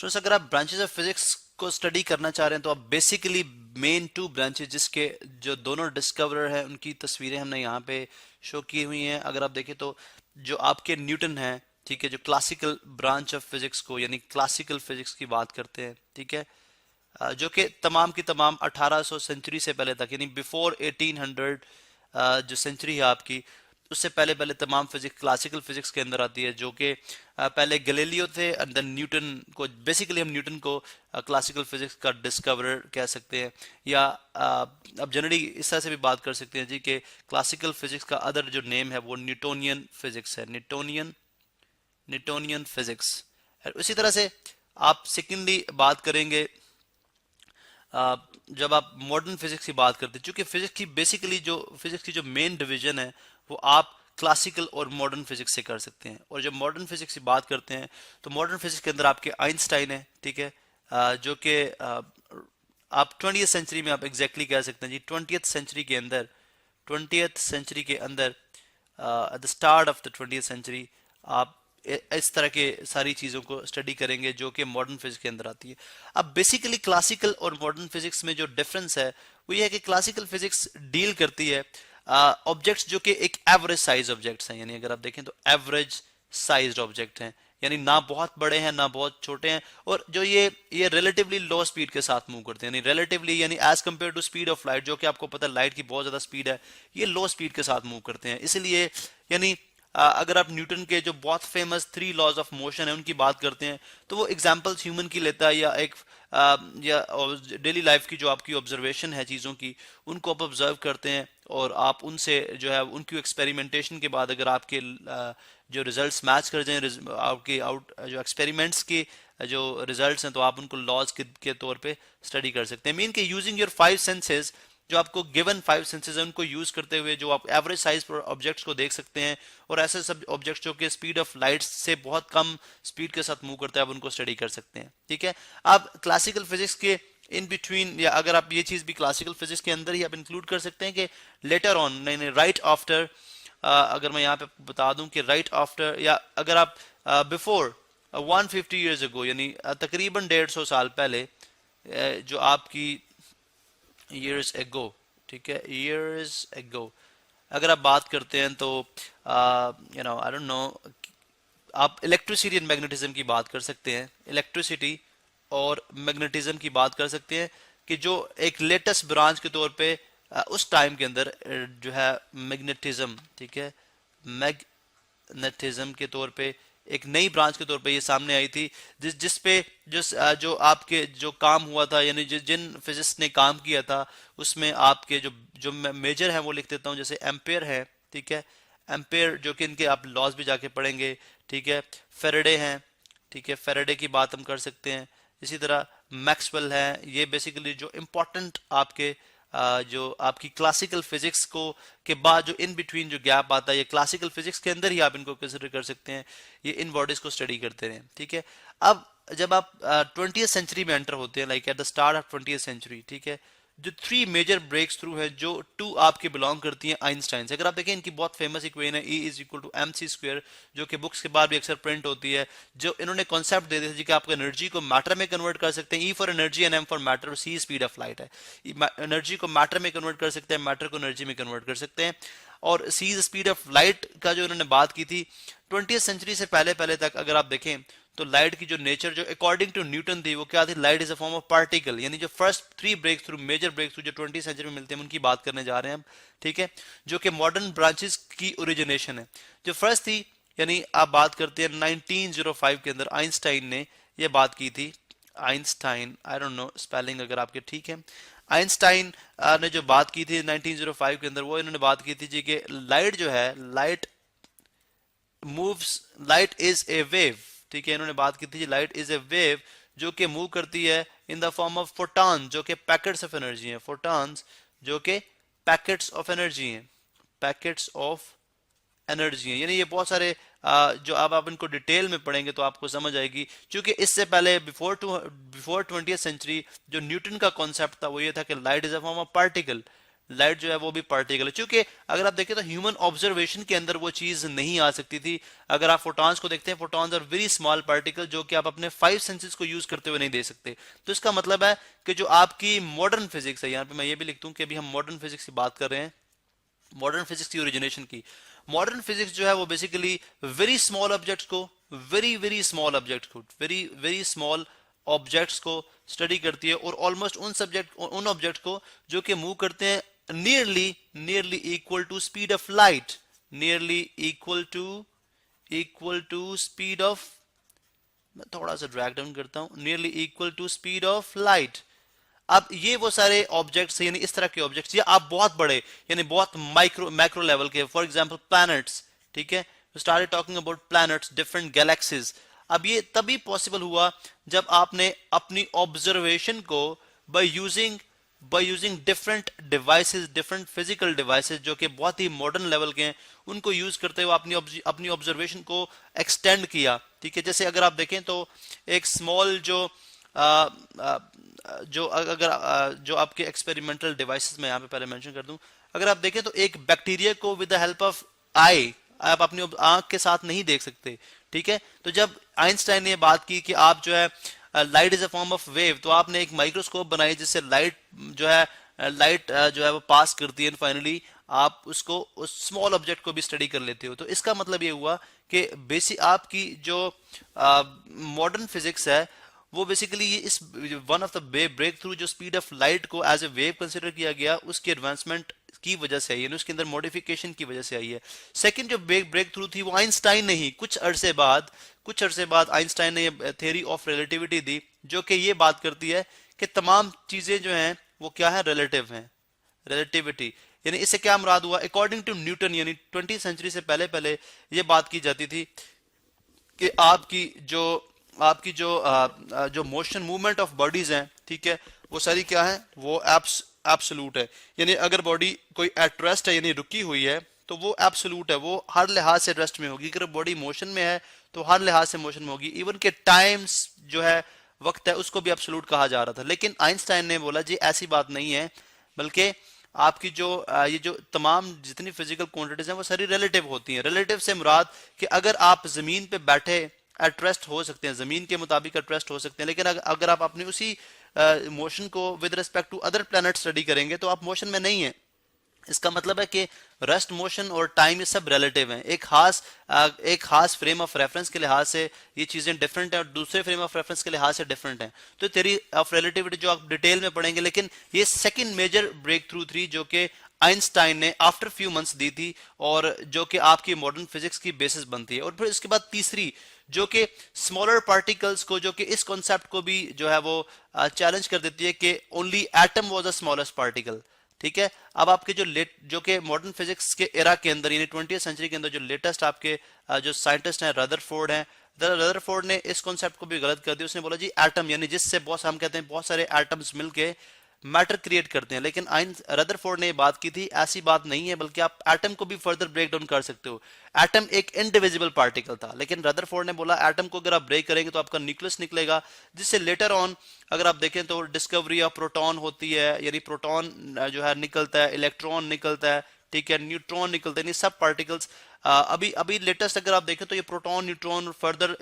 Students अगर आप branches of physics को स्टडी करना चाह रहे हैं तो आप बेसिकली मेन टू ब्रांचेस जिसके जो दोनों डिस्कवरर हैं उनकी तस्वीरें हमने यहाँ पे शो की हुई हैं। अगर आप देखें तो जो आपके न्यूटन है, ठीक है, जो क्लासिकल ब्रांच ऑफ फिजिक्स को यानी क्लासिकल फिजिक्स की बात करते हैं, ठीक है, जो कि तमाम की तमाम 1800 सेंचुरी से पहले तक यानी बिफोर 1800, जो सेंचुरी है आपकी उससे पहले पहले तमाम फिजिक्स क्लासिकल फिजिक्स के अंदर आती है, जो कि पहले गैलीलियो थे एंड देन न्यूटन को, बेसिकली हम न्यूटन को क्लासिकल फिजिक्स का डिस्कवरर कह सकते हैं। या अब जनरली इस तरह से भी बात कर सकते हैं जी कि क्लासिकल फिजिक्स का अदर जो नेम है वो न्यूटोनियन फिजिक्स है, न्यूटोनियन फिजिक्स। उसी तरह से आप सेकेंडली बात करेंगे जब आप मॉडर्न फिजिक्स की बात करते हैं, क्योंकि फिजिक्स की जो मेन डिवीजन है वो आप क्लासिकल और मॉडर्न फिजिक्स से कर सकते हैं। और जब मॉडर्न फिजिक्स की बात करते हैं तो मॉडर्न फिजिक्स के अंदर आपके आइंस्टाइन है, ठीक है, जो कि आप 20th सेंचुरी में आप एग्जैक्टली कह सकते हैं जी 20th सेंचुरी के अंदर, 20th सेंचुरी के अंदर at the start of the 20th century आप इस तरह के सारी चीज़ों को स्टडी करेंगे जो कि मॉडर्न फिजिक्स के अंदर आती है। अब बेसिकली क्लासिकल और मॉडर्न फिजिक्स में जो डिफरेंस है वो ये है कि क्लासिकल फिजिक्स डील करती है ऑब्जेक्ट्स जो कि एक एवरेज साइज ऑब्जेक्ट्स हैं, यानी अगर आप देखें तो एवरेज साइज्ड ऑब्जेक्ट हैं, यानी ना बहुत बड़े हैं ना बहुत छोटे हैं, और जो ये रिलेटिवली लो स्पीड के साथ मूव करते हैं, यानी रिलेटिवली यानी as compare to speed of light, जो कि आपको पता है लाइट की बहुत ज्यादा स्पीड है, ये लो स्पीड के साथ मूव करते हैं। इसलिए यानी अगर आप न्यूटन के जो बहुत फेमस 3 लॉज ऑफ मोशन है उनकी बात करते हैं तो वो एग्जांपल्स ह्यूमन की लेता है, या एक या डेली लाइफ की जो आपकी ऑब्जर्वेशन है चीज़ों की, उनको आप ऑब्जर्व करते हैं और आप उनसे जो है उनकी एक्सपेरिमेंटेशन के बाद अगर आपके जो रिजल्ट्स मैच कर जाएं आपके जो एक्सपेरिमेंट्स के जो रिजल्ट्स हैं तो आप उनको लॉज के तौर पे स्टडी कर सकते हैं। मीन के यूजिंग योर 5 सेंसेस, जो आपको गिवन 5 सेंसेस है उनको यूज करते हुए जो आप एवरेज साइज ऑब्जेक्ट्स को देख सकते हैं, और ऐसे सब ऑब्जेक्ट्स जो कि स्पीड ऑफ लाइट से बहुत कम स्पीड के साथ मूव करते हैं आप उनको स्टडी कर सकते हैं। ठीक है, आप क्लासिकल फिजिक्स के इन बिटवीन, या अगर आप ये चीज भी क्लासिकल फिजिक्स के अंदर ही आप इंक्लूड कर सकते हैं कि लेटर ऑन, नहीं राइट आफ्टर, अगर मैं यहाँ पे बता दूं कि राइट आफ्टर, या अगर आप बिफोर 150 ईयर्स अगो, यानी तकरीबन 150 साल पहले, जो आपकी years ago, ठीक है, years ago अगर आप बात करते हैं तो you know I don't know, आप इलेक्ट्रिसिटी एंड मैग्नेटिज्म की बात कर सकते हैं, इलेक्ट्रिसिटी और मैग्नेटिज्म की बात कर सकते हैं कि जो एक लेटेस्ट ब्रांच के तौर पे उस टाइम के अंदर जो है मैग्नेटिज्म, ठीक है, मैग्नेटिज्म के तौर पे एक नई ब्रांच के तौर पे ये सामने आई थी, जिस पे जो आपके जो काम हुआ था, यानी जिन फिजिस्ट ने काम किया था उसमें आपके जो जो मेजर है वो लिख देता हूँ, जैसे एम्पेयर है, ठीक है, एम्पेयर जो कि इनके आप लॉज भी जाके पढ़ेंगे, ठीक है, फेरेडे हैं, ठीक है, फेरेडे की बात हम कर सकते हैं, इसी तरह मैक्सवेल है। ये बेसिकली जो इम्पोर्टेंट आपके जो आपकी क्लासिकल फिजिक्स को के बाद जो इन बिटवीन जो गैप आता है, ये क्लासिकल फिजिक्स के अंदर ही आप इनको कंसिडर कर सकते हैं, ये इन बॉडीज को स्टडी करते रहे। ठीक है, अब जब आप 20th सेंचुरी में एंटर होते हैं, like at the start of 20th century, ठीक है, जो 3 मेजर ब्रेक्स थ्रू है जो 2 आपके बिलोंग करती हैं आइंस्टाइन से। अगर आप देखें इनकी बहुत फेमस इक्वेशन है E=mc², जो कि बुक्स के बाद भी अक्सर प्रिंट होती है, जो इन्होंने कॉन्सेप्ट दे दिया कि आप एनर्जी को मैटर में कन्वर्ट कर सकते हैं, E for energy and M for matter, C speed of light है, एनर्जी को मैटर में कन्वर्ट कर सकते हैं, मैटर को एनर्जी में कन्वर्ट कर सकते हैं, और C स्पीड ऑफ लाइट का जो इन्होंने बात की थी 20th सेंचुरी से पहले पहले तक अगर आप देखें तो लाइट की जो नेचर जो अकॉर्डिंग टू न्यूटन थी वो क्या थी, light is a form of particle. यानी जो first 3 breakthrough, major breakthrough जो 20th सेंचुरी में मिलते हैं उनकी बात करने जा रहे हैं हम, ठीक है, जो कि मॉडर्न ब्रांचेस की ओरिजिनेशन है। जो फर्स्ट थी, यानी आप बात करते हैं 1905 के अंदर आइंस्टाइन ने ये बात की थी, Einstein, I don't know spelling अगर आपके ठीक है, आइंस्टाइन ने जो बात की थी 1905 के अंदर, वो इन्होंने बात की थी जी कि लाइट जो है, light moves, light is a wave, ठीक है, इन्होंने बात की थी लाइट इज ए वेव जो कि मूव करती है in the form of photon, जो कि पैकेट्स ऑफ एनर्जी हैं, फोटॉन्स जो कि पैकेट्स ऑफ एनर्जी हैं, पैकेट्स ऑफ एनर्जी हैं। यानी ये बहुत सारे जो अब आप इनको डिटेल में पढ़ेंगे तो आपको समझ आएगी, क्योंकि इससे पहले बिफोर 20th सेंचुरी जो न्यूटन का कॉन्सेप्ट था वो ये था कि light is a form of particle, light जो है वो भी पार्टिकल है। क्योंकि अगर आप देखें तो ह्यूमन ऑब्जर्वेशन के अंदर वो चीज नहीं आ सकती थी। अगर आप फोटॉन्स को देखते हैं, photons are very small particle जो कि आप अपने 5 सेंसेस को यूज करते हुए नहीं दे सकते। तो इसका मतलब है कि जो आपकी मॉडर्न फिजिक्स है, यहाँ पे मैं ये भी लिख दूं कि अभी हम मॉडर्न फिजिक्स की बात कर रहे हैं, मॉडर्न फिजिक्स की ओरिजिनेशन की। मॉडर्न फिजिक्स जो है वो बेसिकली वेरी स्मॉल ऑब्जेक्ट्स को, वेरी वेरी स्मॉल ऑब्जेक्ट को, वेरी वेरी स्मॉल ऑब्जेक्ट्स को स्टडी करती है, और ऑलमोस्ट उन ऑब्जेक्ट को जो कि मूव करते हैं nearly equal to speed of light, nearly equal to speed of, मैं थोड़ा सा ड्रैग डाउन करता हूं, nearly equal to speed of light. अब ये वो सारे ऑब्जेक्ट्स, यानी इस तरह के ऑब्जेक्ट्स, या आप बहुत बड़े यानी बहुत मैक्रो लेवल के, फॉर एग्जांपल प्लैनेट्स, ठीक है, started talking about planets, different galaxies. अब ये तभी पॉसिबल हुआ जब आपने अपनी ऑब्जर्वेशन को by using different devices, different physical devices जो कि बहुत ही मॉडर्न लेवल के हैं, उनको यूज करते हुए अपनी ऑब्जर्वेशन को एक्सटेंड किया। ठीक है, जैसे अगर आप देखें तो एक स्मॉल आ, आ, जो आपके एक्सपेरिमेंटल डिवाइसेस में यहाँ पे पहले मेंशन कर दूं, अगर आप देखें तो एक बैक्टीरिया को विद द हेल्प ऑफ आई आप अपनी आंख के साथ नहीं देख सकते। ठीक है, तो जब आइंस्टाइन ने बात की कि आप जो है light is a form of wave, तो आपने एक माइक्रोस्कोप बनाई जिससे लाइट जो है वो पास करती है, फाइनली आप उसको उस स्मॉल ऑब्जेक्ट को भी स्टडी कर लेते हो। तो इसका मतलब ये हुआ कि बेसिक आपकी जो मॉडर्न फिजिक्स है वो बेसिकली ये इस one of the breakthrough जो स्पीड ऑफ लाइट को एज ए वेव कंसिडर किया गया, उसकी एडवांसमेंट की वजह से आई है, उसके अंदर मॉडिफिकेशन की वजह से आई है। सेकंड जो ब्रेक थ्रू थी वो आइंस्टाइन ने ही कुछ अरसे बाद आइंस्टाइन ने ये थ्योरी ऑफ रिलेटिविटी दी, जो कि ये बात करती है कि तमाम चीजें जो हैं वो क्या है, रिलेटिव हैं, रिलेटिविटी। यानी इससे क्या मुराद हुआ, अकॉर्डिंग टू न्यूटन, यानी 20वीं सेंचुरी से पहले ये बात की जाती थी कि आपकी जो मोशन मूवमेंट ऑफ बॉडीज हैं, ठीक है, वो सारी क्या है, वो एब्सोल्यूट है। यानी अगर बॉडी कोई एट रेस्ट है यानी रुकी हुई है तो वो एब्सोल्यूट है, वो हर लिहाज से रेस्ट में होगी। अगर बॉडी मोशन में है तो हर लिहाज से मोशन में होगी। इवन के टाइम्स जो है, वक्त है, उसको भी एब्सोल्यूट कहा जा रहा था। लेकिन आइंस्टाइन ने बोला जी ऐसी बात नहीं है, बल्कि आपकी ये जो तमाम जितनी फिजिकल क्वांटिटीज हैं वो सारी रिलेटिव होती हैं। रिलेटिव से मुराद कि अगर आप जमीन पे बैठे एट रेस्ट हो सकते हैं, जमीन के मुताबिक एट रेस्ट हो सकते हैं, लेकिन अगर आप अपनी उसी मोशन को with respect to other planet study करेंगे तो आप मोशन में नहीं है। इसका मतलब है कि रेस्ट, मोशन और टाइम ये सब रिलेटिव हैं। एक खास फ्रेम ऑफ रेफरेंस के लिहाज से ये चीजें डिफरेंट हैं और दूसरे फ्रेम ऑफ रेफरेंस के लिहाज से डिफरेंट हैं। तो थ्योरी ऑफ रिलेटिविटी जो आप डिटेल में पढ़ेंगे, लेकिन ये सेकंड मेजर ब्रेक थ्रू थी जो कि आइंस्टाइन ने आफ्टर फ्यू मंथ्स दी थी, और जो कि आपकी मॉडर्न फिजिक्स की बेसिस बनती है। और फिर इसके बाद तीसरी जो कि स्मॉलर पार्टिकल्स को, जो कि इस कॉन्सेप्ट को भी जो है वो चैलेंज कर देती है कि only atom was the smallest particle. ठीक है, अब आपके जो कि मॉडर्न फिजिक्स के एरा के अंदर यानी 20वीं सेंचुरी के अंदर जो लेटेस्ट आपके जो साइंटिस्ट हैं, रदरफोर्ड हैं, रदरफोर्ड ने इस कॉन्सेप्ट को भी गलत कर दिया। उसने बोला जी एटम यानी जिससे हम कहते हैं बहुत सारे एटम्स मिलके मैटर क्रिएट करते हैं, लेकिन रदरफोर्ड ने बात की थी ऐसी बात नहीं है, बल्कि आप एटम को भी फर्दर ब्रेक डाउन कर सकते हो। एटम एक इनडिविजिबल पार्टिकल था, लेकिन रदरफोर्ड ने बोला एटम को अगर आप ब्रेक करेंगे तो आपका न्यूक्लियस निकलेगा, जिससे लेटर ऑन अगर आप देखें तो डिस्कवरी ऑफ प्रोटॉन होती है, यानी प्रोटॉन जो है निकलता है, इलेक्ट्रॉन निकलता है, ठीक है, न्यूट्रॉन निकलते हैं, सब पार्टिकल्स अभी लेटेस्ट अगर आप देखें तो ये प्रोटॉन, न्यूट्रॉन और फर्दर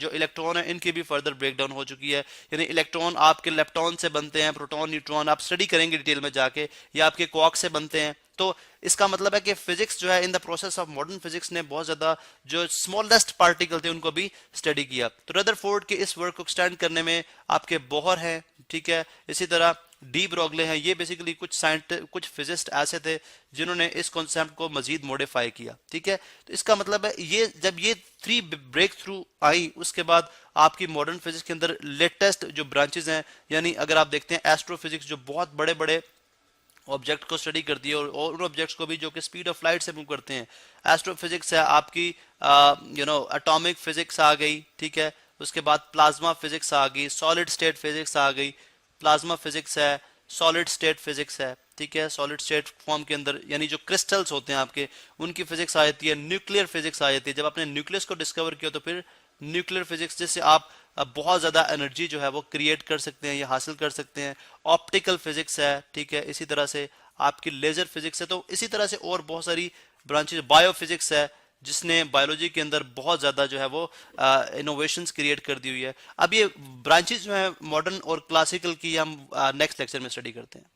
जो इलेक्ट्रॉन है इनकी भी फर्दर ब्रेकडाउन हो चुकी है। यानी इलेक्ट्रॉन आपके लेप्टॉन से बनते हैं, प्रोटॉन न्यूट्रॉन आप स्टडी करेंगे डिटेल में जाके, या आपके क्वार्क से बनते हैं। तो इसका मतलब है कि फिजिक्स जो है in the process of modern physics ने बहुत ज्यादा जो स्मॉलेस्ट पार्टिकल थे उनको भी स्टडी किया। तो रदरफोर्ड के इस वर्क को एक्सटेंड करने में आपके बोहर हैं, ठीक है, इसी तरह डी ब्रोगले हैं, ये बेसिकली कुछ फिजिस्ट ऐसे थे जिन्होंने इस कॉन्सेप्ट को मजीद मॉडिफाई किया। ठीक है, तो इसका मतलब है ये जब ये 3 ब्रेक थ्रू आई, उसके बाद आपकी मॉडर्न फिजिक्स के अंदर लेटेस्ट जो ब्रांचेस हैं, यानी अगर आप देखते हैं एस्ट्रोफिजिक्स जो बहुत बड़े बड़े ऑब्जेक्ट को स्टडी करती है, और उन ऑब्जेक्ट्स को भी जो कि स्पीड ऑफ लाइट से मूव करते हैं। एस्ट्रोफिजिक्स है आपकी, एटॉमिक फिजिक्स आ गई, ठीक है, उसके बाद प्लाज्मा फिजिक्स आ गई, सॉलिड स्टेट फिजिक्स आ गई, प्लाज्मा फिजिक्स है, सॉलिड स्टेट फिजिक्स है, ठीक है, सॉलिड स्टेट फॉर्म के अंदर यानी जो क्रिस्टल्स होते हैं आपके, उनकी फिजिक्स आ जाती है, न्यूक्लियर फिजिक्स आ जाती है। जब आपने न्यूक्लियस को डिस्कवर किया तो फिर न्यूक्लियर फिजिक्स, जिससे आप बहुत ज्यादा एनर्जी जो है वो क्रिएट कर सकते हैं या हासिल कर सकते हैं। ऑप्टिकल फिजिक्स है, ठीक है, इसी तरह से आपकी लेजर फिजिक्स है, तो इसी तरह से और बहुत सारी ब्रांचेज, बायोफिजिक्स है जिसने बायोलॉजी के अंदर बहुत ज़्यादा जो है वो इनोवेशंस क्रिएट कर दी हुई है। अब ये ब्रांचेज जो है मॉडर्न और क्लासिकल की हम नेक्स्ट लेक्चर में स्टडी करते हैं।